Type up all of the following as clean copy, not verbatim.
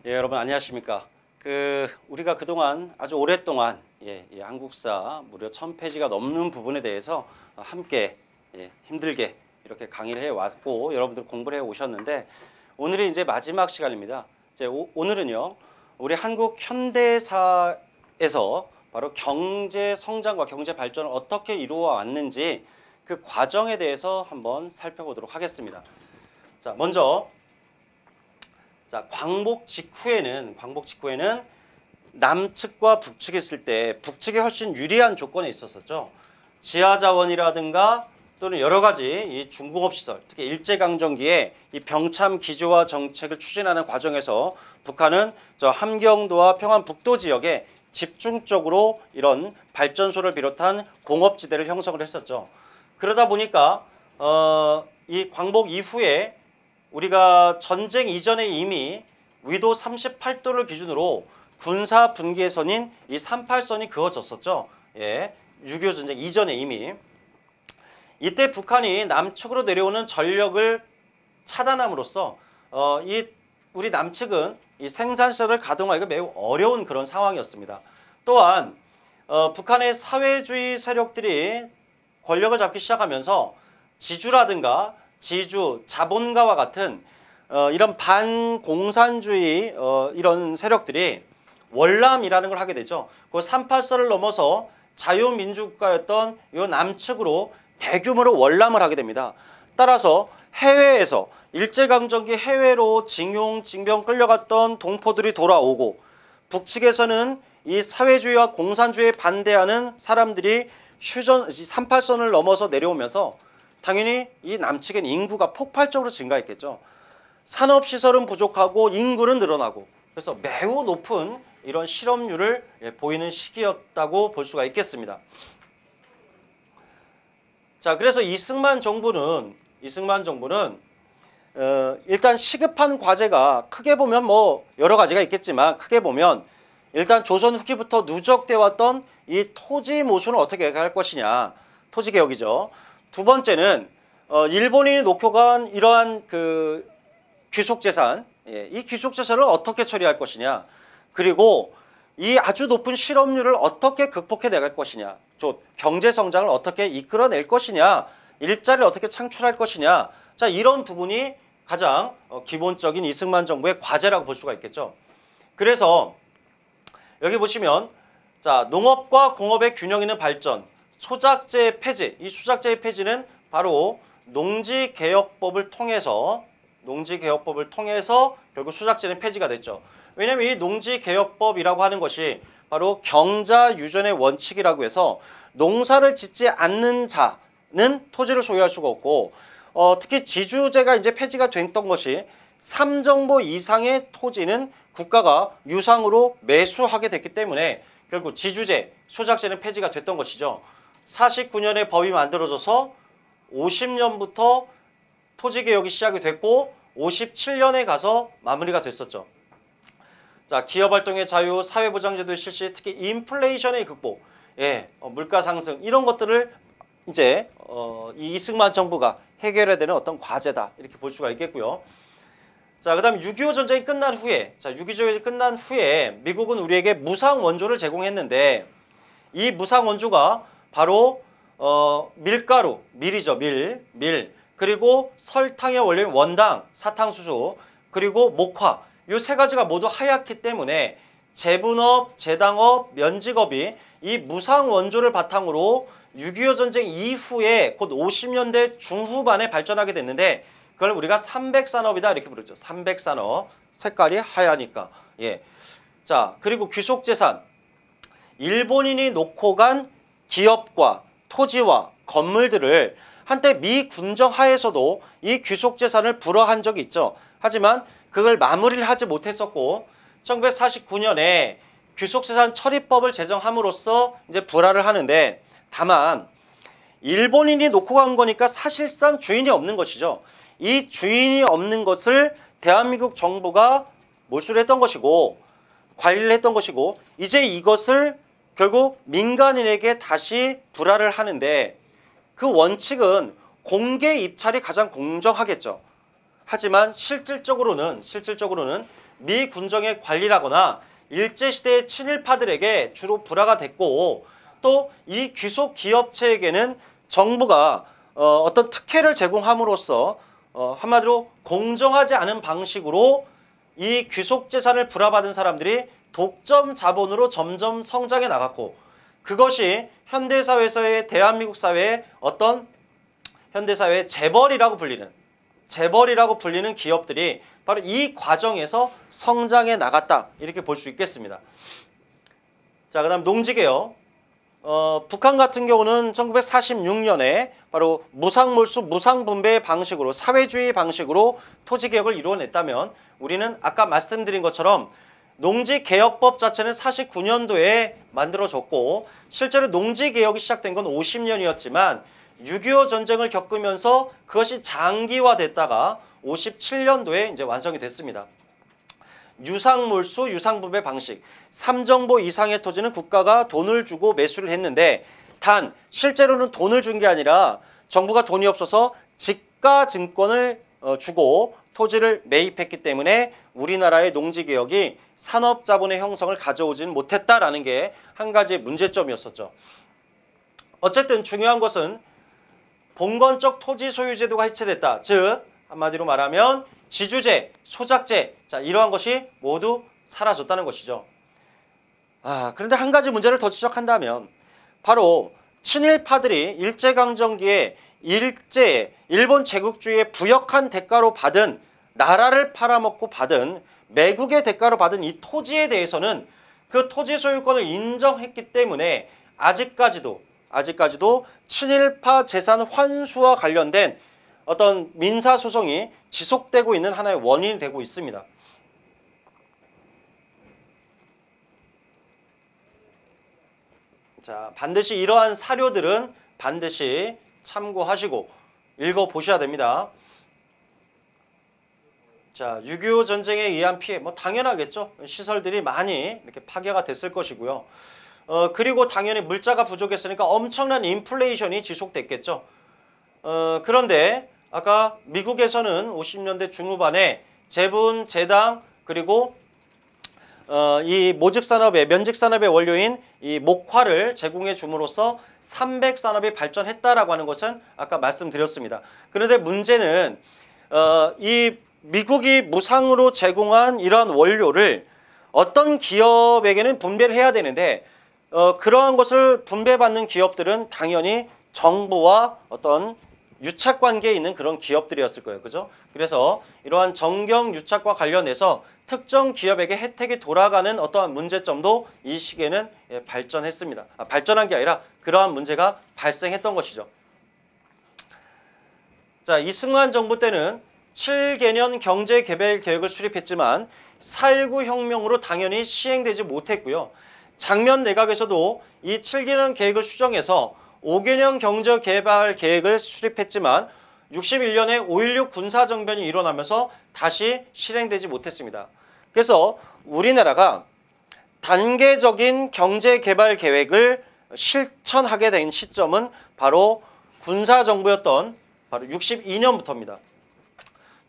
예, 여러분 안녕하십니까? 우리가 그동안 아주 오랫동안 이 한국사 무려 1000페이지가 넘는 부분에 대해서 함께 힘들게 이렇게 강의를 해 왔고 여러분들 공부를 해 오셨는데 오늘이 이제 마지막 시간입니다. 이제 오늘은요. 우리 한국 현대사에서 바로 경제 성장과 경제 발전을 어떻게 이루어 왔는지 그 과정에 대해서 한번 살펴보도록 하겠습니다. 자, 먼저 광복 직후에는 남측과 북측이 있을 때 북측이 훨씬 유리한 조건에 있었었죠. 지하 자원이라든가 또는 여러 가지 이 중공업 시설, 특히 일제강점기에 이 병참 기조화 정책을 추진하는 과정에서 북한은 저 함경도와 평안북도 지역에 집중적으로 이런 발전소를 비롯한 공업지대를 형성을 했었죠. 그러다 보니까 이 광복 이후에 우리가 전쟁 이전에 이미 위도 38도를 기준으로 군사 분계선인 이 38선이 그어졌었죠. 6.25 전쟁 이전에 이미. 이때 북한이 남측으로 내려오는 전력을 차단함으로써 우리 남측은 이 생산시설을 가동하기가 매우 어려운 그런 상황이었습니다. 또한 북한의 사회주의 세력들이 권력을 잡기 시작하면서 지주라든가 지주, 자본가와 같은 이런 반공산주의 이런 세력들이 월남이라는 걸 하게 되죠. 그 38선을 넘어서 자유민주국가였던 이 남측으로 대규모로 월남을 하게 됩니다. 따라서 해외에서 일제강점기 해외로 징용, 징병 끌려갔던 동포들이 돌아오고 북측에서는 이 사회주의와 공산주의에 반대하는 사람들이 38선을 넘어서 내려오면서 당연히 이 남측엔 인구가 폭발적으로 증가했겠죠. 산업시설은 부족하고 인구는 늘어나고 그래서 매우 높은 이런 실업률을 보이는 시기였다고 볼 수가 있겠습니다. 자, 그래서 이승만 정부는 일단 시급한 과제가 크게 보면 뭐 여러 가지가 있겠지만 크게 보면 일단 조선 후기부터 누적돼 왔던 이 토지 모순을 어떻게 할 것이냐, 토지 개혁이죠. 두 번째는 일본인이 놓고 간 이러한 그 귀속재산, 이 귀속재산을 어떻게 처리할 것이냐, 그리고 이 아주 높은 실업률을 어떻게 극복해 나갈 것이냐, 또 경제 성장을 어떻게 이끌어낼 것이냐, 일자리를 어떻게 창출할 것이냐. 자, 이런 부분이 가장 기본적인 이승만 정부의 과제라고 볼 수가 있겠죠. 그래서 여기 보시면 자, 농업과 공업의 균형 있는 발전, 소작제 폐지, 이 소작제의 폐지는 바로 농지개혁법을 통해서 결국 소작제는 폐지가 됐죠. 왜냐하면 이 농지개혁법이라고 하는 것이 바로 경자유전의 원칙이라고 해서 농사를 짓지 않는 자는 토지를 소유할 수가 없고 특히 지주제가 이제 폐지가 됐던 것이 3정보 이상의 토지는 국가가 유상으로 매수하게 됐기 때문에 결국 지주제, 소작제는 폐지가 됐던 것이죠. 49년에 법이 만들어져서 50년부터 토지개혁이 시작이 됐고 57년에 가서 마무리가 됐었죠. 자, 기업활동의 자유, 사회보장제도 실시, 특히 인플레이션의 극복, 물가 상승 이런 것들을 이제 이 이승만 정부가 해결해야 되는 어떤 과제다 이렇게 볼 수가 있겠고요. 자, 그다음 6.25 전쟁이 끝난 후에, 미국은 우리에게 무상 원조를 제공했는데 이 무상 원조가 바로 밀가루, 밀이죠. 밀. 그리고 설탕의 원료인 원당, 사탕수수, 그리고 목화. 이 세 가지가 모두 하얗기 때문에 제분업, 제당업, 면직업이 이 무상 원조를 바탕으로 6.25 전쟁 이후에 곧 50년대 중후반에 발전하게 됐는데 그걸 우리가 삼백산업이다 이렇게 부르죠. 삼백산업. 색깔이 하얘니까. 자, 그리고 귀속재산. 일본인이 놓고 간 기업과 토지와 건물들을 한때 미 군정 하에서도 이 귀속재산을 불허한 적이 있죠. 하지만 그걸 마무리를 하지 못했었고 1949년에 귀속재산 처리법을 제정함으로써 이제 불허를 하는데 다만 일본인이 놓고 간 거니까 사실상 주인이 없는 것이죠. 이 주인이 없는 것을 대한민국 정부가 몰수를 했던 것이고 관리를 했던 것이고 이제 이것을 결국 민간인에게 다시 불화를 하는데 그 원칙은 공개 입찰이 가장 공정하겠죠. 하지만 실질적으로는 미군정의 관리라거나 일제시대의 친일파들에게 주로 불화가 됐고, 또 이 귀속 기업체에게는 정부가 어떤 특혜를 제공함으로써 한마디로 공정하지 않은 방식으로 이 귀속 재산을 불화받은 사람들이 독점 자본으로 점점 성장해 나갔고, 그것이 현대사회에서의 대한민국 사회의 어떤 현대사회의 재벌이라고 불리는 기업들이 바로 이 과정에서 성장해 나갔다, 이렇게 볼 수 있겠습니다. 자, 그다음 농지개혁. 북한 같은 경우는 1946년에 바로 무상몰수 무상분배 방식으로, 사회주의 방식으로 토지개혁을 이루어냈다면, 우리는 아까 말씀드린 것처럼 농지개혁법 자체는 49년도에 만들어졌고, 실제로 농지개혁이 시작된 건 50년이었지만 6.25 전쟁을 겪으면서 그것이 장기화됐다가 57년도에 이제 완성이 됐습니다. 유상몰수 유상분배 방식, 3정보 이상의 토지는 국가가 돈을 주고 매수를 했는데, 단 실제로는 돈을 준 게 아니라 정부가 돈이 없어서 지가증권을 주고 토지를 매입했기 때문에 우리나라의 농지개혁이 산업자본의 형성을 가져오지는 못했다라는 게 한 가지 문제점이었었죠. 어쨌든 중요한 것은 봉건적 토지 소유 제도가 해체됐다. 즉 한마디로 말하면 지주제, 소작제, 자, 이러한 것이 모두 사라졌다는 것이죠. 그런데 한 가지 문제를 더 지적한다면, 바로 친일파들이 일제강점기에 일본 제국주의에 부역한 대가로 받은, 나라를 팔아먹고 받은, 매국의 대가로 받은 이 토지에 대해서는 그 토지 소유권을 인정했기 때문에 아직까지도 친일파 재산 환수와 관련된 어떤 민사소송이 지속되고 있는 하나의 원인이 되고 있습니다. 자, 반드시 이러한 사료들은 반드시 참고하시고 읽어보셔야 됩니다. 자, 6.25 전쟁에 의한 피해, 뭐 당연하겠죠. 시설들이 많이 이렇게 파괴가 됐을 것이고요. 그리고 당연히 물자가 부족했으니까 엄청난 인플레이션이 지속됐겠죠. 그런데 아까 미국에서는 50년대 중후반에 재분, 재당, 그리고 이 모직산업의, 면직산업의 원료인 이 목화를 제공해 줌으로써 300산업이 발전했다라고 하는 것은 아까 말씀드렸습니다. 그런데 문제는 이 미국이 무상으로 제공한 이러한 원료를 어떤 기업에게는 분배를 해야 되는데, 그러한 것을 분배받는 기업들은 당연히 정부와 어떤 유착관계에 있는 그런 기업들이었을 거예요. 그죠? 그래서 이러한 정경 유착과 관련해서 특정 기업에게 혜택이 돌아가는 어떠한 문제점도 이 시기에는 발전했습니다. 발전한 게 아니라 그러한 문제가 발생했던 것이죠. 자, 이승만 정부 때는 7개년 경제개발 계획을 수립했지만 4.19 혁명으로 당연히 시행되지 못했고요. 장면 내각에서도 이 7개년 계획을 수정해서 5개년 경제개발 계획을 수립했지만 61년에 5.16 군사정변이 일어나면서 다시 실행되지 못했습니다. 그래서 우리나라가 단계적인 경제개발 계획을 실천하게 된 시점은 바로 군사정부였던 바로 62년부터입니다.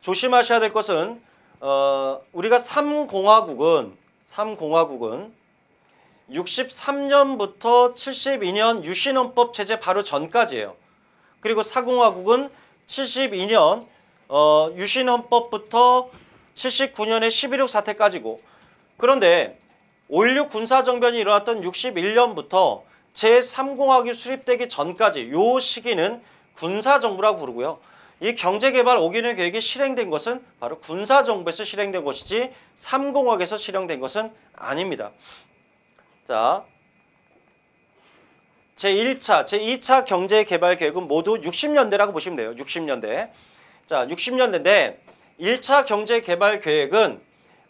조심하셔야 될 것은 우리가 3공화국은 63년부터 72년 유신헌법 체제 바로 전까지예요. 그리고 4공화국은 72년 유신헌법부터 79년의 11.6 사태까지고, 그런데 5.16 군사정변이 일어났던 61년부터 제3공화국이 수립되기 전까지 요 시기는 군사정부라고 부르고요. 이 경제개발 5개년 계획이 실행된 것은 바로 군사정부에서 실행된 것이지 3공화국에서 실행된 것은 아닙니다. 자, 제1차, 제2차 경제개발계획은 모두 60년대라고 보시면 돼요. 60년대. 자, 60년대인데 1차 경제개발계획은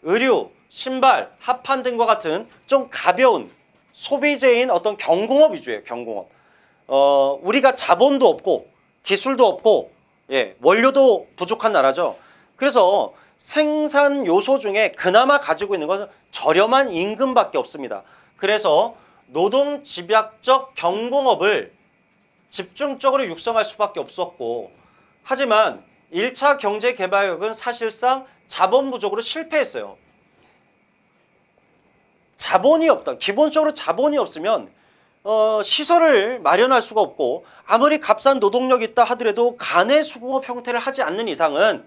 의류, 신발, 합판 등과 같은 좀 가벼운 소비재인 어떤 경공업 위주예요. 경공업. 우리가 자본도 없고 기술도 없고 원료도 부족한 나라죠. 그래서 생산 요소 중에 그나마 가지고 있는 것은 저렴한 임금밖에 없습니다. 그래서 노동 집약적 경공업을 집중적으로 육성할 수밖에 없었고, 하지만 1차 경제개발개혁은 사실상 자본 부족으로 실패했어요. 자본이 없다. 기본적으로 자본이 없으면 시설을 마련할 수가 없고 아무리 값싼 노동력이 있다 하더라도 간의 수공업 형태를 하지 않는 이상은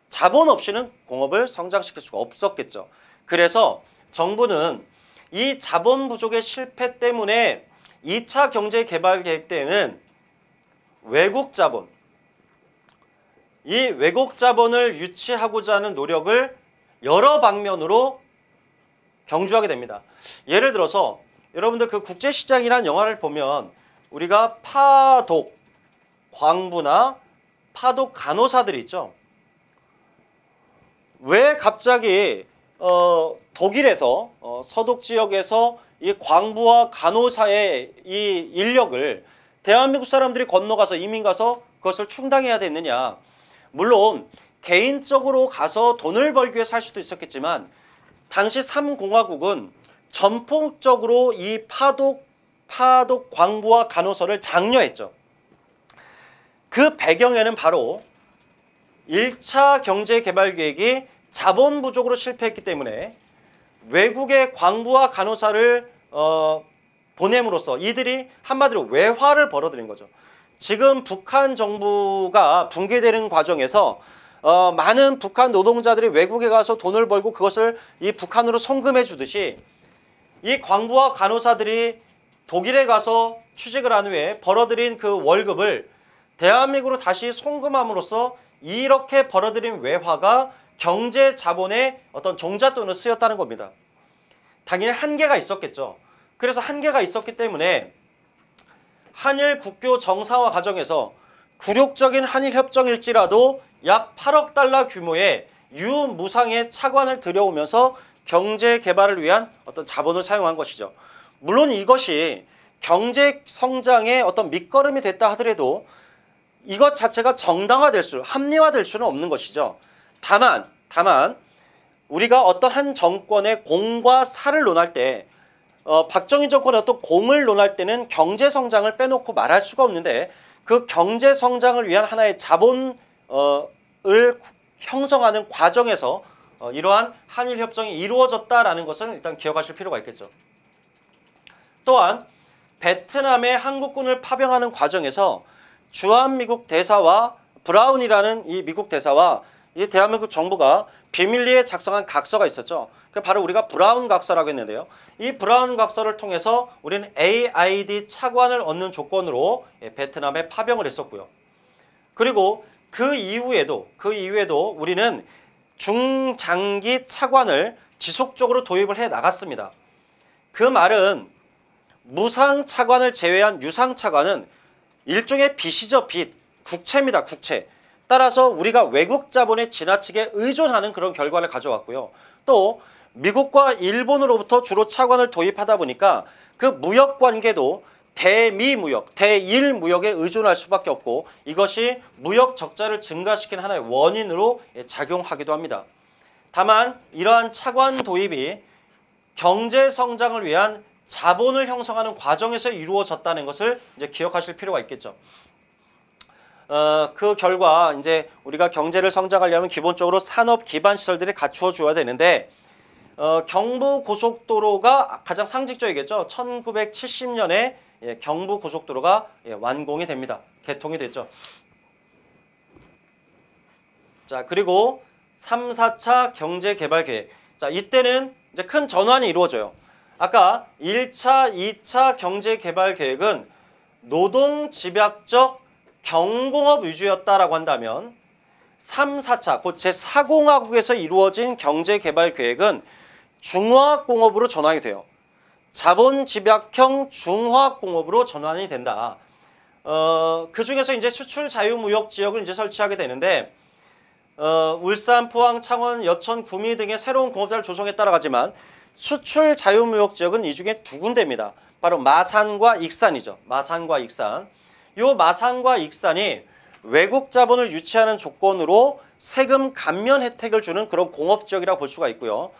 자본 없이는 공업을 성장시킬 수가 없었겠죠. 그래서 정부는 이 자본 부족의 실패 때문에 2차 경제개발계획 때에는 외국 자본, 이 외국 자본을 유치하고자 하는 노력을 여러 방면으로 경주하게 됩니다. 예를 들어서 여러분들 그 국제시장이라는 영화를 보면 우리가 파독 광부나 파독 간호사들이 있죠. 왜 갑자기 독일에서 서독 지역에서 이 광부와 간호사의 이 인력을 대한민국 사람들이 건너가서 이민 가서 그것을 충당해야 됐느냐. 물론 개인적으로 가서 돈을 벌기 위해 살 수도 있었겠지만 당시 3공화국은 전폭적으로 이 파독 광부와 간호사를 장려했죠. 그 배경에는 바로 1차 경제개발계획이 자본 부족으로 실패했기 때문에 외국의 광부와 간호사를 보냄으로써 이들이 한마디로 외화를 벌어들인 거죠. 지금 북한 정부가 붕괴되는 과정에서 많은 북한 노동자들이 외국에 가서 돈을 벌고 그것을 이 북한으로 송금해 주듯이 이 광부와 간호사들이 독일에 가서 취직을 한 후에 벌어들인 그 월급을 대한민국으로 다시 송금함으로써 이렇게 벌어들인 외화가 경제 자본의 어떤 종잣돈으로 쓰였다는 겁니다. 당연히 한계가 있었겠죠. 그래서 한계가 있었기 때문에 한일 국교 정상화 과정에서 굴욕적인 한일 협정일지라도 약 8억 달러 규모의 유무상의 차관을 들여오면서 경제 개발을 위한 어떤 자본을 사용한 것이죠. 물론 이것이 경제 성장의 어떤 밑거름이 됐다 하더라도 이것 자체가 정당화될 합리화될 수는 없는 것이죠. 다만 우리가 어떤 한 정권의 공과 사를 논할 때 박정희 정권의 어떤 공을 논할 때는 경제 성장을 빼놓고 말할 수가 없는데 그 경제 성장을 위한 하나의 자본을 형성하는 과정에서 이러한 한일 협정이 이루어졌다라는 것을 일단 기억하실 필요가 있겠죠. 또한 베트남의 한국군을 파병하는 과정에서 주한미국 대사와 브라운이라는 이 미국 대사와 이 대한민국 정부가 비밀리에 작성한 각서가 있었죠. 바로 우리가 브라운 각서라고 했는데요. 이 브라운 각서를 통해서 우리는 AID 차관을 얻는 조건으로 베트남에 파병을 했었고요. 그리고 그 이후에도 우리는 중장기 차관을 지속적으로 도입을 해 나갔습니다. 그 말은 무상 차관을 제외한 유상 차관은 일종의 빚이죠. 빚. 국채입니다. 국채. 따라서 우리가 외국 자본에 지나치게 의존하는 그런 결과를 가져왔고요. 또 미국과 일본으로부터 주로 차관을 도입하다 보니까 그 무역 관계도 대미무역, 대일무역에 의존할 수밖에 없고 이것이 무역 적자를 증가시키는 하나의 원인으로 작용하기도 합니다. 다만 이러한 차관 도입이 경제 성장을 위한 자본을 형성하는 과정에서 이루어졌다는 것을 이제 기억하실 필요가 있겠죠. 그 결과 이제 우리가 경제를 성장하려면 기본적으로 산업 기반 시설들이 갖추어 줘야 되는데 경부고속도로가 가장 상징적이겠죠. 1970년에 경부고속도로가 완공이 됩니다. 개통이 됐죠. 자, 그리고 3, 4차 경제개발계획. 자, 이때는 이제 큰 전환이 이루어져요. 아까 1차, 2차 경제개발계획은 노동집약적 경공업 위주였다라고 한다면 3, 4차, 곧 제4공화국에서 이루어진 경제개발계획은 중화공업으로 전환이 돼요. 자본집약형 중화공업으로 전환이 된다. 그 중에서 이제 수출 자유무역 지역을 이제 설치하게 되는데 울산, 포항, 창원, 여천, 구미 등의 새로운 공업자를 조성했다라고 하지만 수출 자유무역 지역은 이 중에 두 군데입니다. 바로 마산과 익산이죠. 마산과 익산. 요 마산과 익산이 외국 자본을 유치하는 조건으로 세금 감면 혜택을 주는 그런 공업지역이라고 볼 수가 있고요.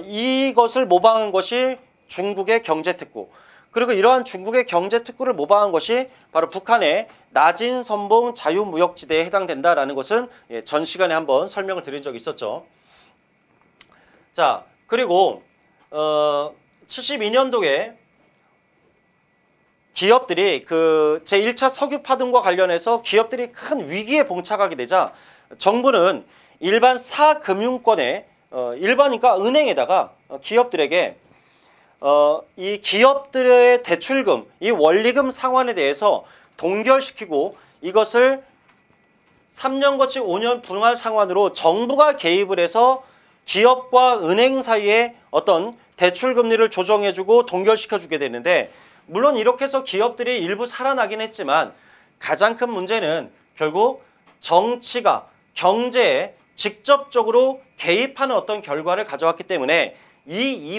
이것을 모방한 것이 중국의 경제특구. 그리고 이러한 중국의 경제특구를 모방한 것이 바로 북한의 낮은 선봉 자유무역지대에 해당된다라는 것은 전 시간에 한번 설명을 드린 적이 있었죠. 자, 그리고 72년도에 기업들이 그 제1차 석유 파동과 관련해서 기업들이 큰 위기에 봉착하게 되자 정부는 일반 사금융권에 일반인과 은행에다가 기업들에게 이 기업들의 대출금, 이 원리금 상환에 대해서 동결시키고 이것을 3년 거치 5년 분할 상환으로 정부가 개입을 해서 기업과 은행 사이에 어떤 대출 금리를 조정해주고 동결시켜주게 되는데, 물론 이렇게 해서 기업들이 일부 살아나긴 했지만 가장 큰 문제는 결국 정치가 경제에 직접적으로 개입하는 어떤 결과를 가져왔기 때문에 이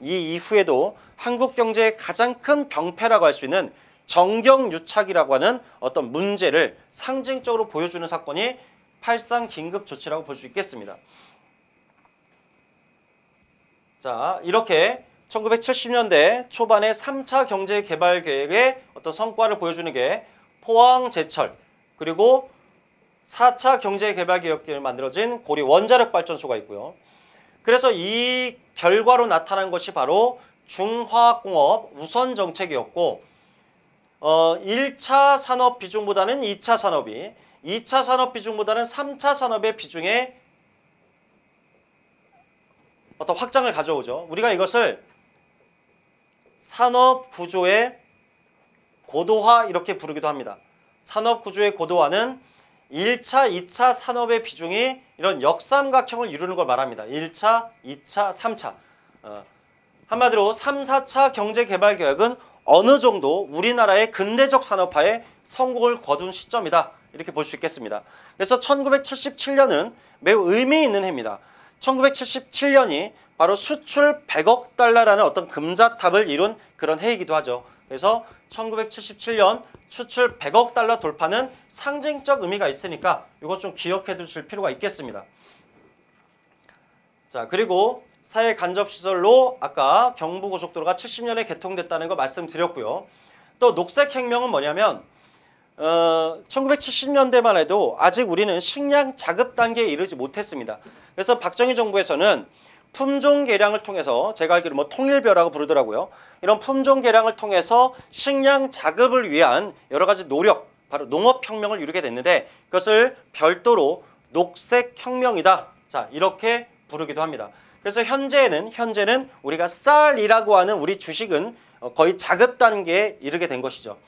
이후에도 한국 경제의 가장 큰 병폐라고 할 수 있는 정경유착이라고 하는 어떤 문제를 상징적으로 보여주는 사건이 8.3 긴급조치라고 볼 수 있겠습니다. 자, 이렇게 1970년대 초반의 3차 경제개발계획의 어떤 성과를 보여주는 게 포항제철, 그리고 4차 경제개발계획을 만들어진 고리 원자력발전소가 있고요. 그래서 이 결과로 나타난 것이 바로 중화공업 우선정책이었고, 1차 산업 비중보다는 2차 산업이, 2차 산업 비중보다는 3차 산업의 비중에 어떤 확장을 가져오죠. 우리가 이것을 산업구조의 고도화 이렇게 부르기도 합니다. 산업구조의 고도화는 1차, 2차 산업의 비중이 이런 역삼각형을 이루는 걸 말합니다. 1차, 2차, 3차. 한마디로 3, 4차 경제개발계획은 어느 정도 우리나라의 근대적 산업화에 성공을 거둔 시점이다, 이렇게 볼 수 있겠습니다. 그래서 1977년은 매우 의미 있는 해입니다. 1977년이 바로 수출 100억 달러라는 어떤 금자탑을 이룬 그런 해이기도 하죠. 그래서 1977년 수출 100억 달러 돌파는 상징적 의미가 있으니까 이것 좀 기억해 두실 필요가 있겠습니다. 자, 그리고 사회 간접시설로 아까 경부고속도로가 70년에 개통됐다는 거 말씀드렸고요. 또 녹색혁명은 뭐냐면 1970년대만 해도 아직 우리는 식량 자급 단계에 이르지 못했습니다. 그래서 박정희 정부에서는 품종 개량을 통해서, 제가 알기로 뭐 통일벼라고 부르더라고요. 이런 품종 개량을 통해서 식량 자급을 위한 여러 가지 노력, 바로 농업혁명을 이루게 됐는데 그것을 별도로 녹색혁명이다, 자, 이렇게 부르기도 합니다. 그래서 현재는 우리가 쌀이라고 하는 우리 주식은 거의 자급 단계에 이르게 된 것이죠.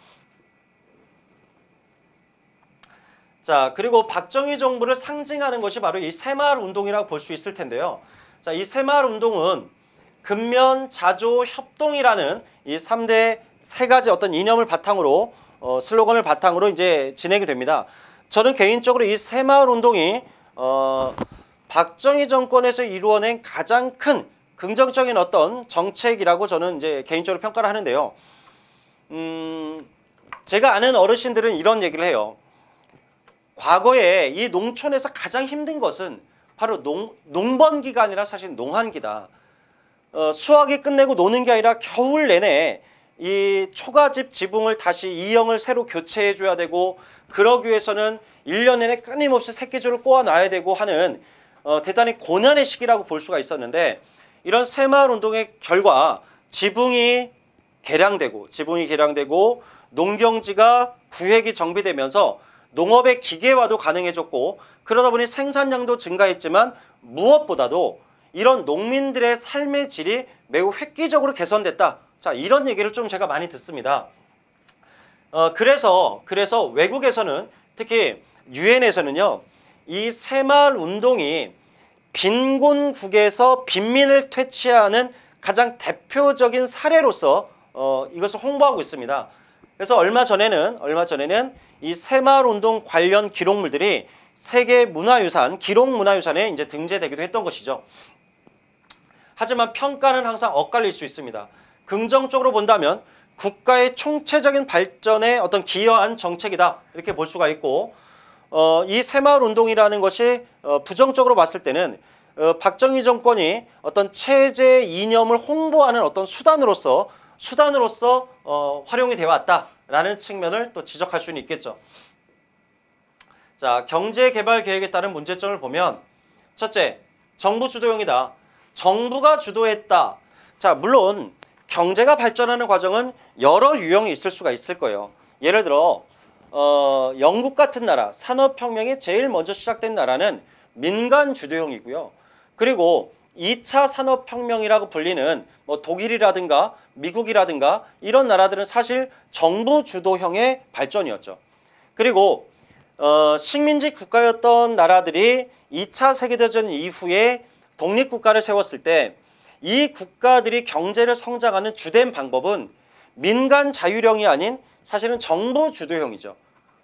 자, 그리고 박정희 정부를 상징하는 것이 바로 이 새마을 운동이라고 볼 수 있을 텐데요. 자, 이 새마을 운동은 근면, 자조, 협동이라는 이 3대 세 가지 어떤 이념을 바탕으로 슬로건을 바탕으로 이제 진행이 됩니다. 저는 개인적으로 이 새마을 운동이 박정희 정권에서 이루어낸 가장 큰 긍정적인 어떤 정책이라고 저는 이제 개인적으로 평가를 하는데요. 제가 아는 어르신들은 이런 얘기를 해요. 과거에 이 농촌에서 가장 힘든 것은 바로 농번기가 아니라 사실 농한기다. 수확이 끝내고 노는 게 아니라 겨울 내내 이 초가집 지붕을 다시 이형을 새로 교체해줘야 되고, 그러기 위해서는 1년 내내 끊임없이 새끼줄을 꼬아놔야 되고 하는 대단히 고난의 시기라고 볼 수가 있었는데, 이런 새마을 운동의 결과 지붕이 개량되고 농경지가 구획이 정비되면서 농업의 기계화도 가능해졌고, 그러다 보니 생산량도 증가했지만 무엇보다도 이런 농민들의 삶의 질이 매우 획기적으로 개선됐다. 자, 이런 얘기를 좀 제가 많이 듣습니다. 그래서 외국에서는, 특히 유엔에서는요, 이 새마을 운동이 빈곤국에서 빈민을 퇴치하는 가장 대표적인 사례로서 이것을 홍보하고 있습니다. 그래서 얼마 전에는 이 새마을 운동 관련 기록물들이 세계 문화유산, 기록문화유산에 이제 등재되기도 했던 것이죠. 하지만 평가는 항상 엇갈릴 수 있습니다. 긍정적으로 본다면 국가의 총체적인 발전에 어떤 기여한 정책이다, 이렇게 볼 수가 있고, 이 새마을 운동이라는 것이 부정적으로 봤을 때는 박정희 정권이 어떤 체제 이념을 홍보하는 어떤 수단으로서 활용이 되어 왔다, 라는 측면을 또 지적할 수는 있겠죠. 자, 경제개발 계획에 따른 문제점을 보면 첫째, 정부 주도형이다. 정부가 주도했다. 자, 물론 경제가 발전하는 과정은 여러 유형이 있을 수가 있을 거예요. 예를 들어 영국 같은 나라, 산업혁명이 제일 먼저 시작된 나라는 민간 주도형이고요. 그리고 2차 산업혁명이라고 불리는 뭐 독일이라든가 미국이라든가 이런 나라들은 사실 정부 주도형의 발전이었죠. 그리고 식민지 국가였던 나라들이 2차 세계대전 이후에 독립국가를 세웠을 때 이 국가들이 경제를 성장하는 주된 방법은 민간 자율형이 아닌 사실은 정부 주도형이죠.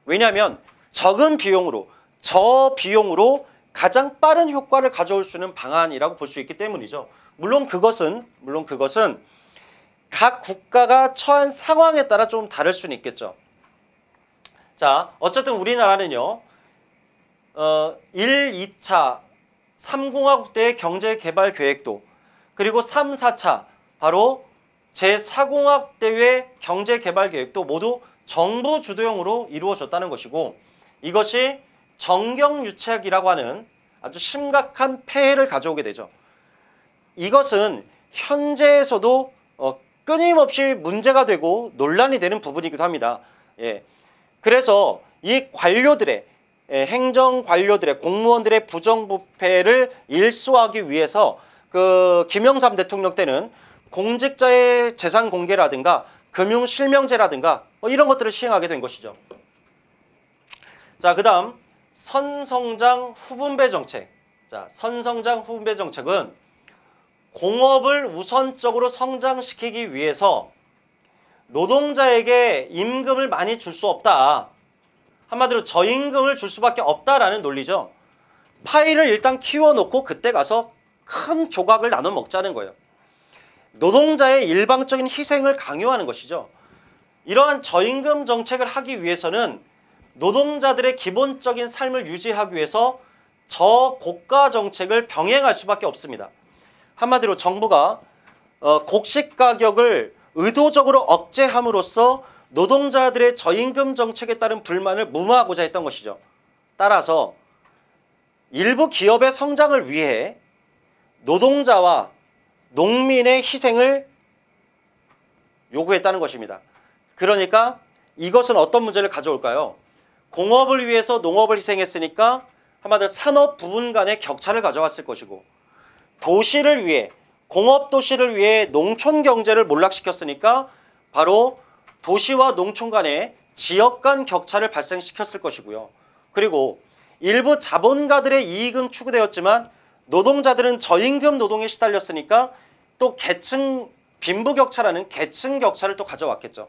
왜냐하면 적은 비용으로, 저비용으로 가장 빠른 효과를 가져올 수 있는 방안이라고 볼 수 있기 때문이죠. 물론 그것은 각 국가가 처한 상황에 따라 좀 다를 수는 있겠죠. 자, 어쨌든 우리나라는요, 1, 2차 3공화국 때의 경제개발 계획도 그리고 3, 4차 바로 제4공화국 때의 경제개발 계획도 모두 정부 주도형으로 이루어졌다는 것이고 이것이 정경유착이라고 하는 아주 심각한 폐해를 가져오게 되죠. 이것은 현재에서도 끊임없이 문제가 되고 논란이 되는 부분이기도 합니다. 예. 그래서 이 관료들의 행정 관료들의 공무원들의 부정부패를 일소하기 위해서 그 김영삼 대통령 때는 공직자의 재산 공개라든가 금융 실명제라든가 뭐 이런 것들을 시행하게 된 것이죠. 자, 그다음 선성장 후분배 정책. 자, 선성장 후분배 정책은 공업을 우선적으로 성장시키기 위해서 노동자에게 임금을 많이 줄 수 없다. 한마디로 저임금을 줄 수밖에 없다라는 논리죠. 파이를 일단 키워놓고 그때 가서 큰 조각을 나눠 먹자는 거예요. 노동자의 일방적인 희생을 강요하는 것이죠. 이러한 저임금 정책을 하기 위해서는 노동자들의 기본적인 삶을 유지하기 위해서 저고가 정책을 병행할 수밖에 없습니다. 한마디로 정부가 곡식 가격을 의도적으로 억제함으로써 노동자들의 저임금 정책에 따른 불만을 무마하고자 했던 것이죠. 따라서 일부 기업의 성장을 위해 노동자와 농민의 희생을 요구했다는 것입니다. 그러니까 이것은 어떤 문제를 가져올까요? 공업을 위해서 농업을 희생했으니까 한마디로 산업 부분 간의 격차를 가져왔을 것이고 도시를 위해 공업도시를 위해 농촌 경제를 몰락시켰으니까 바로 도시와 농촌 간의 지역 간 격차를 발생시켰을 것이고요. 그리고 일부 자본가들의 이익은 추구되었지만 노동자들은 저임금 노동에 시달렸으니까 또 계층 빈부격차라는 계층 격차를 또 가져왔겠죠.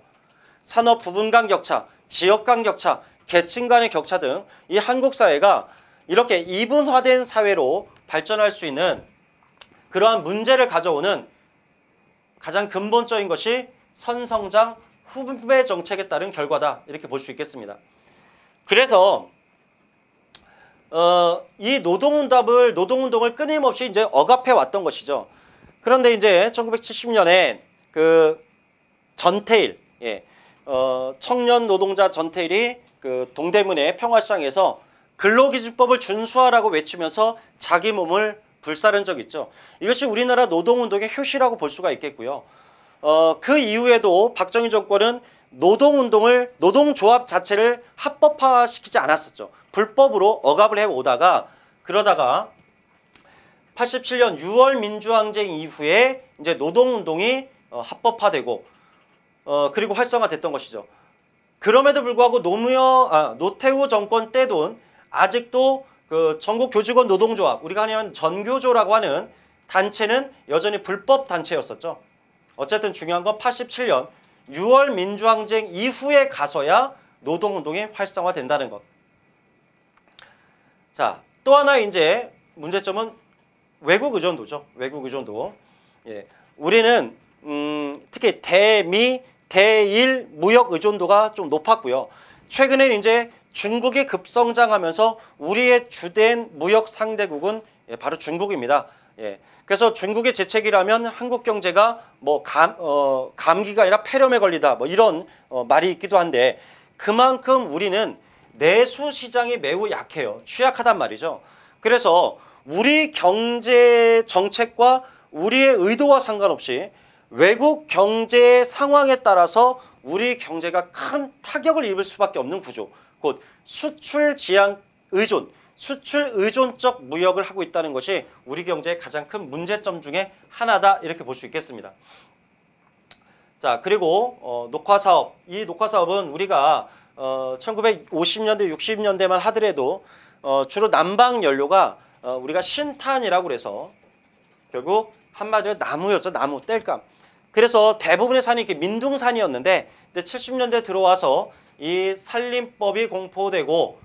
산업 부분 간 격차, 지역 간 격차, 계층 간의 격차 등 이 한국 사회가 이렇게 이분화된 사회로 발전할 수 있는 그러한 문제를 가져오는 가장 근본적인 것이 선성장 후분배 정책에 따른 결과다 이렇게 볼 수 있겠습니다. 그래서 이 노동운동을 끊임없이 이제 억압해 왔던 것이죠. 그런데 이제 1970년에 그 전태일, 청년 노동자 전태일이 그 동대문의 평화시장에서 근로기준법을 준수하라고 외치면서 자기 몸을 불사른 적이 있죠. 이것이 우리나라 노동운동의 효시라고 볼 수가 있겠고요. 그 이후에도 박정희 정권은 노동조합 자체를 합법화시키지 않았었죠. 불법으로 억압을 해오다가 그러다가 87년 6월 민주항쟁 이후에 이제 노동운동이 합법화되고 그리고 활성화됐던 것이죠. 그럼에도 불구하고 노태우 정권 때도 아직도 그 전국교직원 노동조합, 우리가 하는 전교조라고 하는 단체는 여전히 불법 단체였었죠. 어쨌든 중요한 건 87년 6월 민주항쟁 이후에 가서야 노동운동이 활성화된다는 것. 자, 또 하나 이제 문제점은 외국 의존도죠. 외국 의존도. 우리는 특히 대미, 대일 무역 의존도가 좀 높았고요. 최근에는 이제 중국이 급성장하면서 우리의 주된 무역 상대국은 바로 중국입니다. 그래서 중국의 재채기라면 한국 경제가 뭐 감기가 아니라 폐렴에 걸리다 뭐 이런 말이 있기도 한데 그만큼 우리는 내수 시장이 매우 약해요. 취약하단 말이죠. 그래서 우리 경제 정책과 우리의 의도와 상관없이 외국 경제 상황에 따라서 우리 경제가 큰 타격을 입을 수밖에 없는 구조. 곧 수출 지향 의존, 수출 의존적 무역을 하고 있다는 것이 우리 경제의 가장 큰 문제점 중에 하나다 이렇게 볼 수 있겠습니다. 자, 그리고 녹화 사업. 이 녹화 사업은 우리가 1950년대, 60년대만 하더라도 주로 난방 연료가 우리가 신탄이라고 그래서 결국 한마디로 나무였죠. 나무, 땔감. 그래서 대부분의 산이 이렇게 민둥산이었는데 70년대 들어와서 이 산림법이 공포되고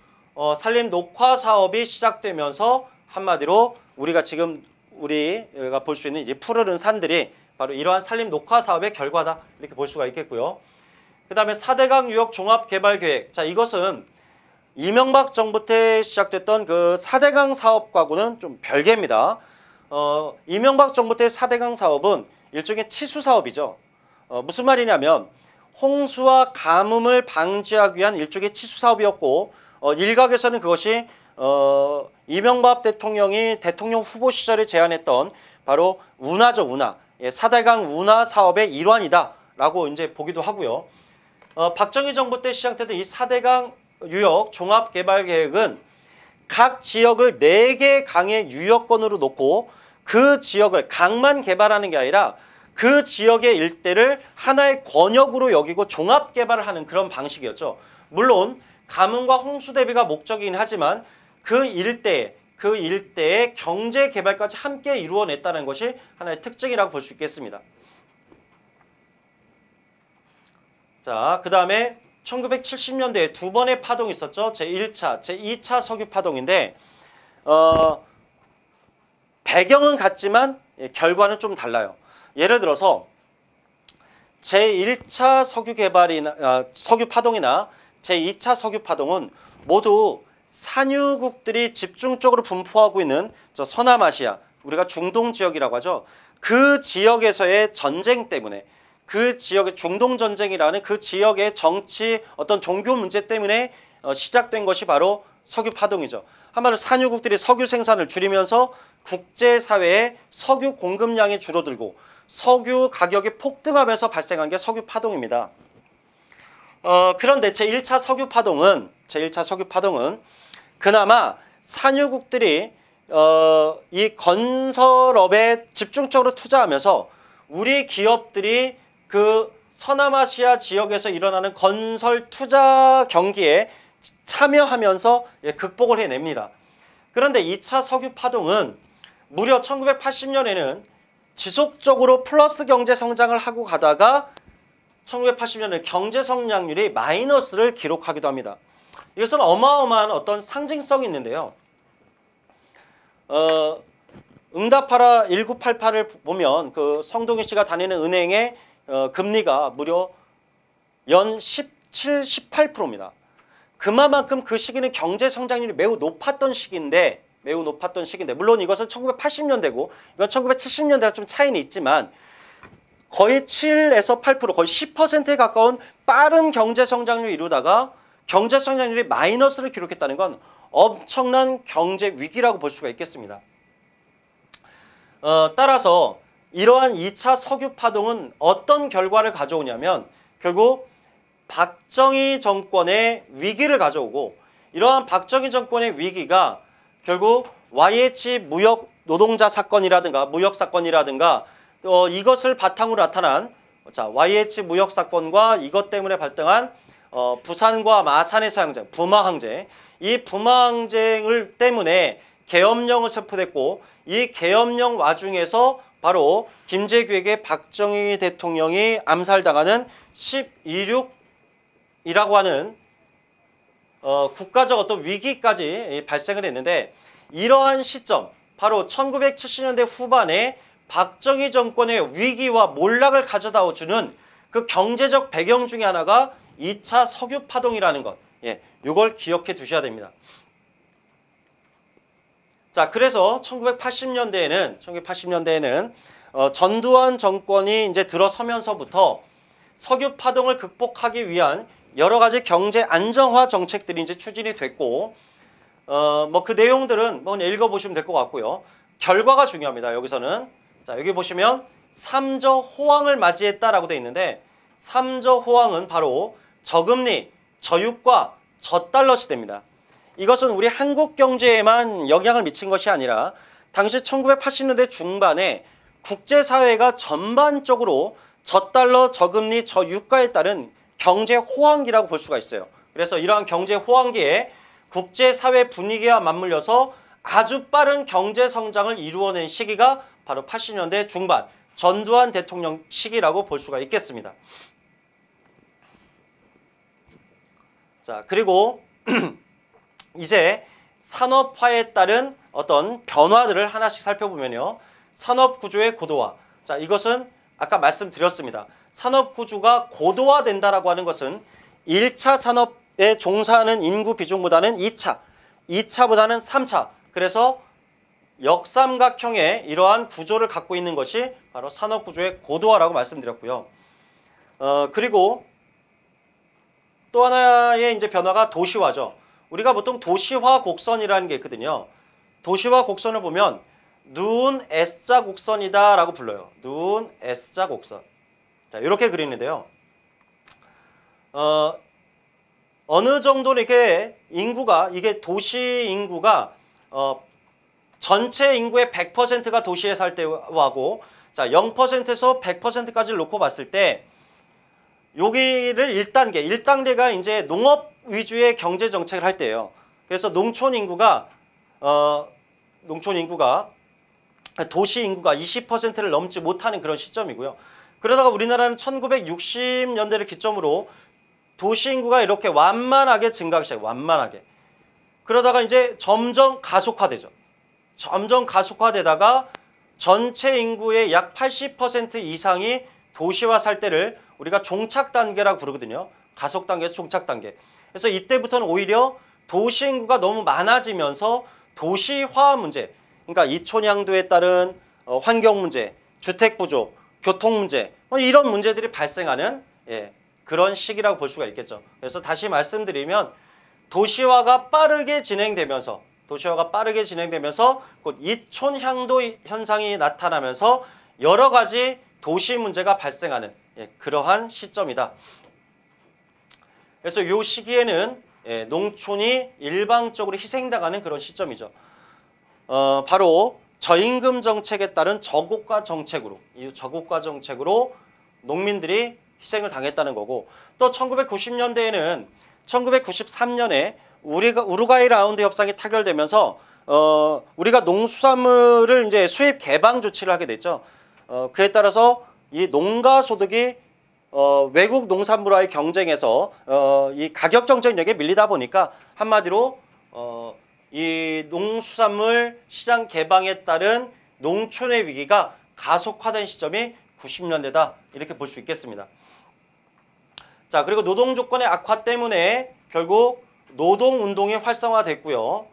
산림 녹화 사업이 시작되면서 한마디로 우리가 지금 우리가 볼 수 있는 이 푸르른 산들이 바로 이러한 산림 녹화 사업의 결과다 이렇게 볼 수가 있겠고요. 그 다음에 4대강 유역 종합개발계획. 자, 이것은 이명박 정부 때 시작됐던 그 4대강 사업과는 좀 별개입니다. 이명박 정부 때 4대강 사업은 일종의 치수 사업이죠. 무슨 말이냐면 홍수와 가뭄을 방지하기 위한 일종의 치수 사업이었고 일각에서는 그것이 이명박 대통령이 대통령 후보 시절에 제안했던 바로 운하죠. 운하. 4대강 운하 사업의 일환이다라고 이제 보기도 하고요. 박정희 정부 때 시작됐던 이 4대강 유역 종합개발계획은 각 지역을 4개 강의 유역권으로 놓고 그 지역을 강만 개발하는 게 아니라 그 지역의 일대를 하나의 권역으로 여기고 종합개발을 하는 그런 방식이었죠. 물론 가뭄과 홍수 대비가 목적이긴 하지만 그 일대의 경제 개발까지 함께 이루어냈다는 것이 하나의 특징이라고 볼 수 있겠습니다. 자, 그 다음에 1970년대에 두 번의 파동이 있었죠. 제1차, 제2차 석유 파동인데 배경은 같지만 결과는 좀 달라요. 예를 들어서 제1차 석유 파동이나 제2차 석유 파동은 모두 산유국들이 집중적으로 분포하고 있는 저 서남아시아, 우리가 중동 지역이라고 하죠. 그 지역에서의 전쟁 때문에 그 지역의 중동 전쟁이라는 그 지역의 정치 어떤 종교 문제 때문에 시작된 것이 바로 석유 파동이죠. 한마디로 산유국들이 석유 생산을 줄이면서 국제사회의 석유 공급량이 줄어들고 석유 가격이 폭등하면서 발생한 게 석유 파동입니다. 그런데 제1차 석유 파동은 그나마 산유국들이 이 건설업에 집중적으로 투자하면서 우리 기업들이 그 서남아시아 지역에서 일어나는 건설 투자 경기에 참여하면서 극복을 해냅니다. 그런데 2차 석유 파동은 무려 1980년에는 지속적으로 플러스 경제 성장을 하고 가다가 1980년에 경제 성장률이 마이너스를 기록하기도 합니다. 이것은 어마어마한 어떤 상징성이 있는데요. 응답하라 1988을 보면 그 성동희 씨가 다니는 은행의 금리가 무려 연 17, 18%입니다. 그만큼 그 시기는 경제 성장률이 매우 높았던 시기인데 물론 이것은 1980년대고 이건 1970년대랑 좀 차이는 있지만 거의 7에서 8% 거의 10%에 가까운 빠른 경제 성장률을 이루다가 경제 성장률이 마이너스를 기록했다는 건 엄청난 경제 위기라고 볼 수가 있겠습니다. 따라서 이러한 2차 석유 파동은 어떤 결과를 가져오냐면 결국 박정희 정권의 위기를 가져오고 이러한 박정희 정권의 위기가 결국 YH 무역 노동자 사건이라든가 무역 사건이라든가 이것을 바탕으로 나타난 YH 무역 사건과 이것 때문에 발생한 부산과 마산에서 항쟁, 부마 항쟁, 이 부마 항쟁을 때문에 계엄령을 선포됐고 이 계엄령 와중에서 바로 김재규에게 박정희 대통령이 암살당하는 12.6이라고 하는 국가적 어떤 위기까지 발생을 했는데 이러한 시점, 바로 1970년대 후반에 박정희 정권의 위기와 몰락을 가져다 주는 그 경제적 배경 중에 하나가 2차 석유 파동이라는 것. 이걸 기억해 두셔야 됩니다. 자, 그래서 1980년대에는 전두환 정권이 이제 들어서면서부터 석유 파동을 극복하기 위한 여러 가지 경제 안정화 정책들이 이제 추진이 됐고, 뭐 그 내용들은 뭐 그냥 읽어보시면 될 것 같고요. 결과가 중요합니다. 여기서는. 자, 여기 보시면 3저 호황을 맞이했다라고 되어 있는데, 3저 호황은 바로 저금리, 저유가, 저달러 시대입니다. 이것은 우리 한국 경제에만 영향을 미친 것이 아니라 당시 1980년대 중반에 국제사회가 전반적으로 저달러, 저금리, 저유가에 따른 경제 호황기라고 볼 수가 있어요. 그래서 이러한 경제 호황기에 국제사회 분위기와 맞물려서 아주 빠른 경제 성장을 이루어낸 시기가 바로 80년대 중반 전두환 대통령 시기라고 볼 수가 있겠습니다. 자, 그리고 이제 산업화에 따른 어떤 변화들을 하나씩 살펴보면요. 산업구조의 고도화. 자, 이것은 아까 말씀드렸습니다. 산업구조가 고도화된다라고 하는 것은 1차 산업에 종사하는 인구 비중보다는 2차, 2차보다는 3차. 그래서 역삼각형의 이러한 구조를 갖고 있는 것이 바로 산업구조의 고도화라고 말씀드렸고요. 그리고 또 하나의 이제 변화가 도시화죠. 우리가 보통 도시화 곡선이라는 게 있거든요. 도시화 곡선을 보면 눈 S자 곡선이다라고 불러요. 눈 S자 곡선. 자, 이렇게 그리는데요. 어느 정도는 이렇게 인구가, 이게 도시 인구가 전체 인구의 100%가 도시에 살 때하고, 자, 0%에서 100%까지를 놓고 봤을 때 여기를 1단계가 이제 농업 위주의 경제 정책을 할 때예요. 그래서 농촌 인구가 도시 인구가 20%를 넘지 못하는 그런 시점이고요. 그러다가 우리나라는 1960년대를 기점으로 도시 인구가 이렇게 완만하게 증가하기 시작해요. 완만하게. 그러다가 이제 점점 가속화되죠. 점점 가속화되다가 전체 인구의 약 80% 이상이 도시화 살 때를 우리가 종착 단계라고 부르거든요. 가속 단계에서 종착 단계. 그래서 이때부터는 오히려 도시 인구가 너무 많아지면서 도시화 문제, 그러니까 이촌양도에 따른 환경 문제, 주택 부족, 교통 문제, 이런 문제들이 발생하는 그런 시기라고 볼 수가 있겠죠. 그래서 다시 말씀드리면 도시화가 빠르게 진행되면서 곧 이촌향도 현상이 나타나면서 여러 가지 도시 문제가 발생하는 그러한 시점이다. 그래서 이 시기에는 농촌이 일방적으로 희생당하는 그런 시점이죠. 바로 저임금 정책에 따른 저고가 정책으로, 이 저고가 정책으로 농민들이 희생을 당했다는 거고, 또 1990년대에는 1993년에 우루과이 라운드 협상이 타결되면서 우리가 농수산물을 이제 수입 개방 조치를 하게 됐죠. 그에 따라서 이 농가 소득이 외국 농산물과의 경쟁에서 이 가격 경쟁력에 밀리다 보니까 한마디로 이 농수산물 시장 개방에 따른 농촌의 위기가 가속화된 시점이 90년대다 이렇게 볼 수 있겠습니다. 자, 그리고 노동 조건의 악화 때문에 결국 노동운동이 활성화됐고요.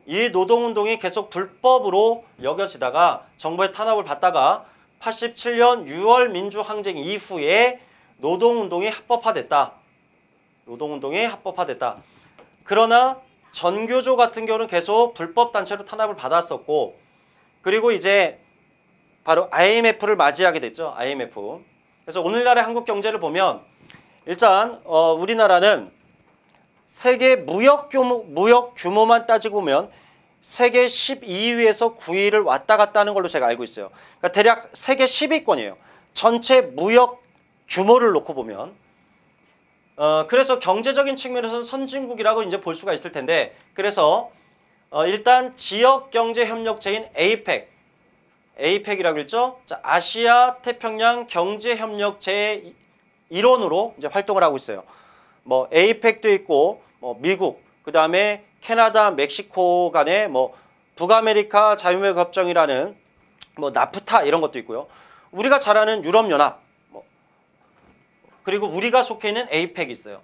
이 노동운동이 계속 불법으로 여겨지다가 정부의 탄압을 받다가 87년 6월 민주항쟁 이후에 노동운동이 합법화됐다. 그러나 전교조 같은 경우는 계속 불법 단체로 탄압을 받았었고, 그리고 이제 바로 IMF를 맞이하게 됐죠. IMF. 그래서 오늘날의 한국 경제를 보면 일단 우리나라는 세계 무역 규모만 따지고 보면 세계 12위에서 9위를 왔다 갔다 하는 걸로 제가 알고 있어요. 그러니까 대략 세계 10위권이에요. 전체 무역 규모를 놓고 보면. 그래서 경제적인 측면에서는 선진국이라고 이제 볼 수가 있을 텐데, 그래서 일단 지역경제협력체인 APEC이라고 했죠. 자, 아시아 태평양 경제협력체의 일원으로 이제 활동을 하고 있어요. 뭐 APEC도 있고, 뭐 미국, 그 다음에 캐나다, 멕시코 간의 뭐 북아메리카 자유무역 협정이라는 뭐 나프타 이런 것도 있고요. 우리가 잘 아는 유럽연합, 그리고 우리가 속해 있는 APEC이 있어요.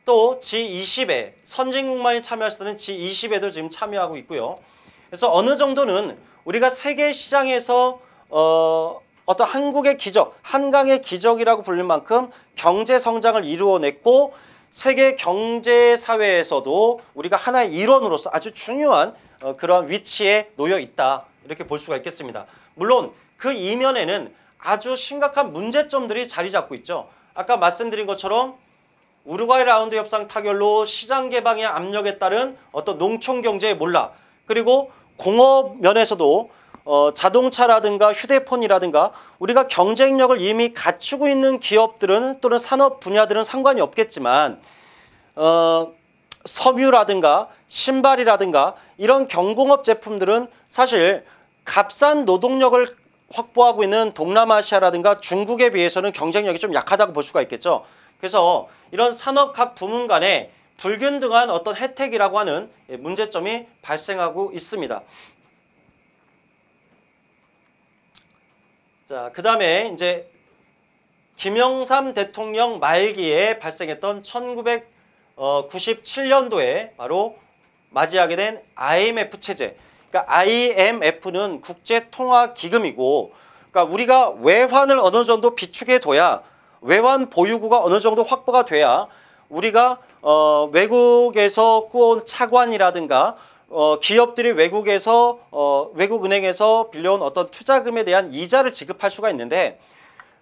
또 G20에 선진국만이 참여할 수 있는 G20에도 지금 참여하고 있고요. 그래서 어느 정도는 우리가 세계 시장에서 어떤 한국의 기적, 한강의 기적이라고 불릴 만큼 경제 성장을 이루어냈고 세계 경제 사회에서도 우리가 하나의 일원으로서 아주 중요한 그런 위치에 놓여 있다. 이렇게 볼 수가 있겠습니다. 물론 그 이면에는 아주 심각한 문제점들이 자리 잡고 있죠. 아까 말씀드린 것처럼 우루과이 라운드 협상 타결로 시장 개방의 압력에 따른 어떤 농촌 경제의 몰락, 그리고 공업 면에서도 자동차라든가 휴대폰이라든가 우리가 경쟁력을 이미 갖추고 있는 기업들은 또는 산업 분야들은 상관이 없겠지만 섬유라든가 신발이라든가 이런 경공업 제품들은 사실 값싼 노동력을 확보하고 있는 동남아시아라든가 중국에 비해서는 경쟁력이 좀 약하다고 볼 수가 있겠죠. 그래서 이런 산업 각 부문 간의 불균등한 어떤 혜택이라고 하는 문제점이 발생하고 있습니다. 자, 그 다음에 이제 김영삼 대통령 말기에 발생했던 1997년도에 바로 맞이하게 된 IMF 체제. 그러니까 IMF는 국제통화기금이고, 그러니까 우리가 외환을 어느 정도 비축해 둬야, 외환 보유고가 어느 정도 확보가 돼야 우리가 외국에서 꾸어온 차관이라든가 기업들이 외국에서 외국은행에서 빌려온 어떤 투자금에 대한 이자를 지급할 수가 있는데,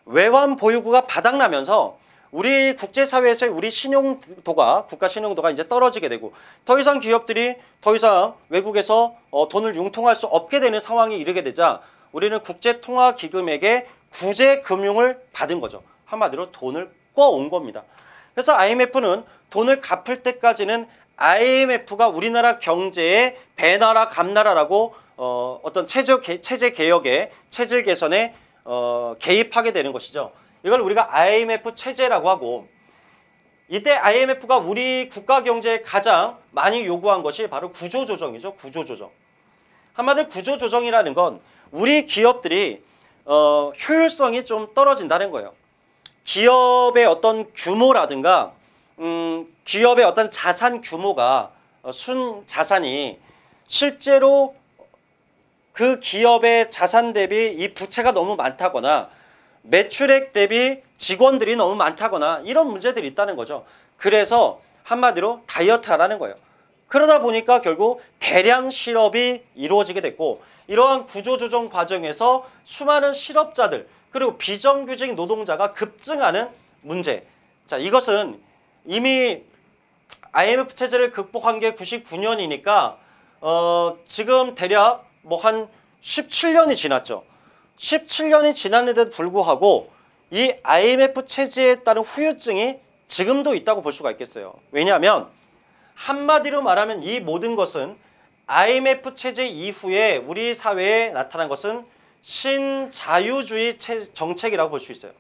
외환 보유고가 바닥나면서 우리 국제사회에서의 우리 신용도가, 국가 신용도가 이제 떨어지게 되고 더 이상 기업들이 더 이상 외국에서 돈을 융통할 수 없게 되는 상황이 이르게 되자 우리는 국제통화기금에게 구제금융을 받은 거죠. 한마디로 돈을 꿔온 겁니다. 그래서 IMF는 돈을 갚을 때까지는 IMF가 우리나라 경제에 배나라 감나라라고 어떤 체제 개혁에, 체질 개선에 개입하게 되는 것이죠. 이걸 우리가 IMF 체제라고 하고, 이때 IMF가 우리 국가 경제에 가장 많이 요구한 것이 바로 구조조정이죠. 구조조정. 한마디로 구조조정이라는 건 우리 기업들이 효율성이 좀 떨어진다는 거예요. 기업의 어떤 규모라든가 기업의 어떤 자산 규모가 순자산이 실제로 그 기업의 자산 대비 이 부채가 너무 많다거나 매출액 대비 직원들이 너무 많다거나 이런 문제들이 있다는 거죠. 그래서 한마디로 다이어트하라는 거예요. 그러다 보니까 결국 대량 실업이 이루어지게 됐고, 이러한 구조조정 과정에서 수많은 실업자들 그리고 비정규직 노동자가 급증하는 문제. 자, 이것은 이미 IMF 체제를 극복한 게 99년이니까 지금 대략 뭐 한 17년이 지났죠. 17년이 지났는데도 불구하고 이 IMF 체제에 따른 후유증이 지금도 있다고 볼 수가 있겠어요. 왜냐하면 한마디로 말하면 이 모든 것은 IMF 체제 이후에 우리 사회에 나타난 것은 신자유주의 정책이라고 볼 수 있어요.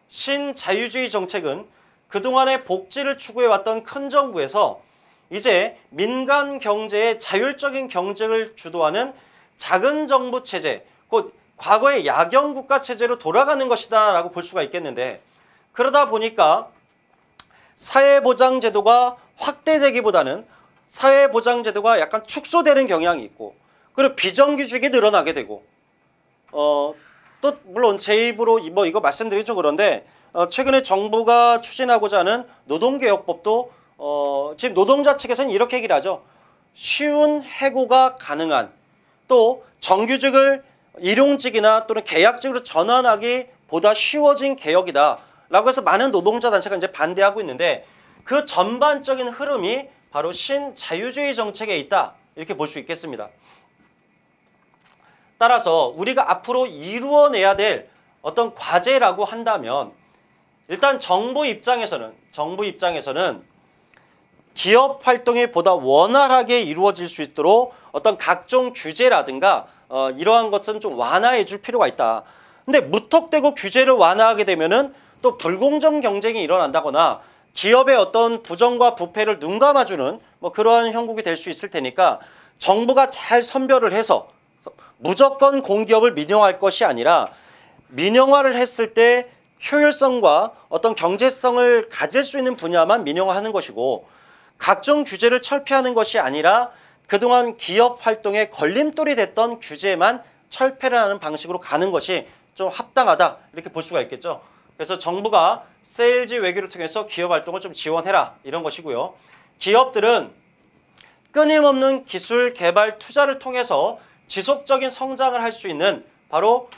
신자유주의 정책은 그동안의 복지를 추구해왔던 큰 정부에서 이제 민간 경제의 자율적인 경쟁을 주도하는 작은 정부 체제, 곧 과거의 야경국가 체제로 돌아가는 것이다 라고 볼 수가 있겠는데, 그러다 보니까 사회보장제도가 확대되기보다는 사회보장제도가 약간 축소되는 경향이 있고, 그리고 비정규직이 늘어나게 되고, 또 물론 제 입으로 뭐 이거 말씀드리기 좀 그런데 최근에 정부가 추진하고자 하는 노동개혁법도 지금 노동자 측에서는 이렇게 얘기를 하죠. 쉬운 해고가 가능한, 또 정규직을 일용직이나 또는 계약직으로 전환하기 보다 쉬워진 개혁이다 라고 해서 많은 노동자 단체가 이제 반대하고 있는데, 그 전반적인 흐름이 바로 신자유주의 정책에 있다 이렇게 볼 수 있겠습니다. 따라서 우리가 앞으로 이루어내야 될 어떤 과제라고 한다면, 일단 정부 입장에서는 기업 활동이 보다 원활하게 이루어질 수 있도록 어떤 각종 규제라든가 이러한 것은 좀 완화해 줄 필요가 있다. 근데 무턱대고 규제를 완화하게 되면은 또 불공정 경쟁이 일어난다거나 기업의 어떤 부정과 부패를 눈감아주는 뭐 그러한 형국이 될 수 있을 테니까, 정부가 잘 선별을 해서 무조건 공기업을 민영화할 것이 아니라 민영화를 했을 때 효율성과 어떤 경제성을 가질 수 있는 분야만 민영화하는 것이고, 각종 규제를 철폐하는 것이 아니라 그동안 기업 활동에 걸림돌이 됐던 규제만 철폐를 하는 방식으로 가는 것이 좀 합당하다 이렇게 볼 수가 있겠죠. 그래서 정부가 세일즈 외교를 통해서 기업 활동을 좀 지원해라 이런 것이고요. 기업들은 끊임없는 기술 개발 투자를 통해서 지속적인 성장을 할 수 있는 바로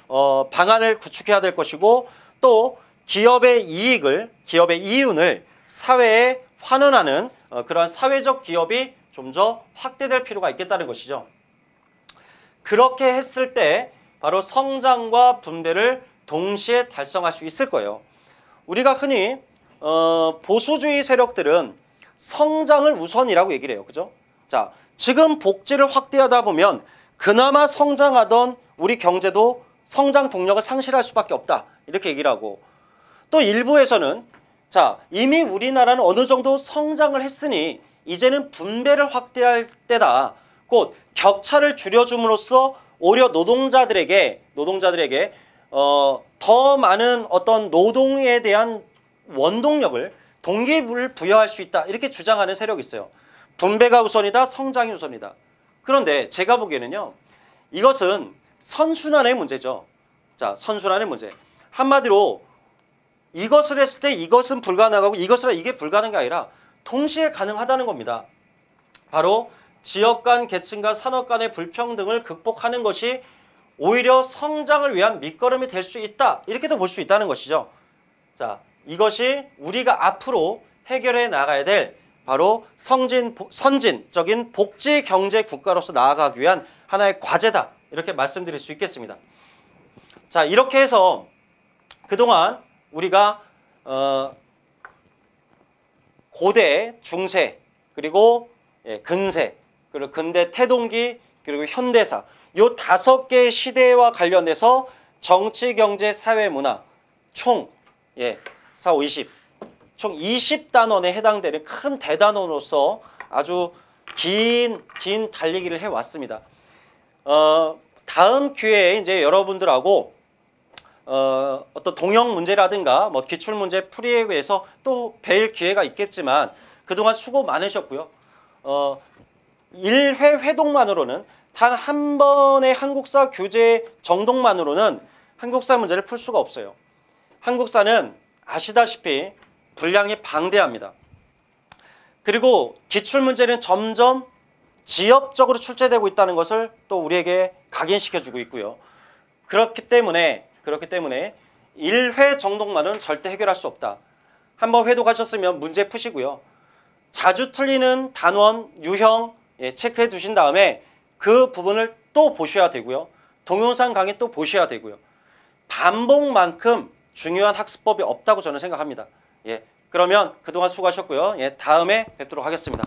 방안을 구축해야 될 것이고, 또 기업의 이윤을 사회에 환원하는 그러한 사회적 기업이 좀 더 확대될 필요가 있겠다는 것이죠. 그렇게 했을 때 바로 성장과 분배를 동시에 달성할 수 있을 거예요. 우리가 흔히 보수주의 세력들은 성장을 우선이라고 얘기를 해요. 그죠? 자, 지금 복지를 확대하다 보면 그나마 성장하던 우리 경제도 성장 동력을 상실할 수밖에 없다. 이렇게 얘기를 하고, 또 일부에서는 자, 이미 우리나라는 어느 정도 성장을 했으니 이제는 분배를 확대할 때다. 곧 격차를 줄여줌으로써 오히려 노동자들에게 더 많은 어떤 노동에 대한 원동력을 동기를 부여할 수 있다. 이렇게 주장하는 세력이 있어요. 분배가 우선이다. 성장이 우선이다. 그런데 제가 보기에는요. 이것은 선순환의 문제죠. 자, 선순환의 문제. 한마디로 이것을 했을 때 이것은 불가능하고 이것을 이게 불가능한 게 아니라 동시에 가능하다는 겁니다. 바로 지역 간, 계층 간, 산업 간의 불평등을 극복하는 것이 오히려 성장을 위한 밑거름이 될 수 있다. 이렇게도 볼 수 있다는 것이죠. 자, 이것이 우리가 앞으로 해결해 나가야 될 바로 선진적인 복지 경제 국가로서 나아가기 위한 하나의 과제다. 이렇게 말씀드릴 수 있겠습니다. 자, 이렇게 해서 그동안 우리가 고대, 중세, 그리고 근세, 그리고 근대 태동기, 그리고 현대사 요 5개의 시대와 관련해서 정치, 경제, 사회, 문화 총 4, 5, 20 총 20단원에 해당되는 큰 대단원으로서 아주 긴 달리기를 해왔습니다. 다음 기회에 이제 여러분들하고 어떤 동형 문제라든가 뭐 기출 문제 풀이에 의해서 또 뵐 기회가 있겠지만 그동안 수고 많으셨고요. 1회 회동만으로는 단 한 번의 한국사 교재 정독만으로는 한국사 문제를 풀 수가 없어요. 한국사는 아시다시피 분량이 방대합니다. 그리고 기출 문제는 점점 지역적으로 출제되고 있다는 것을 또 우리에게 각인시켜주고 있고요. 그렇기 때문에 1회 정독만은 절대 해결할 수 없다. 한번 회독하셨으면 문제 푸시고요. 자주 틀리는 단원, 유형 체크해 두신 다음에 그 부분을 또 보셔야 되고요. 동영상 강의 또 보셔야 되고요. 반복만큼 중요한 학습법이 없다고 저는 생각합니다. 그러면 그동안 수고하셨고요. 다음에 뵙도록 하겠습니다.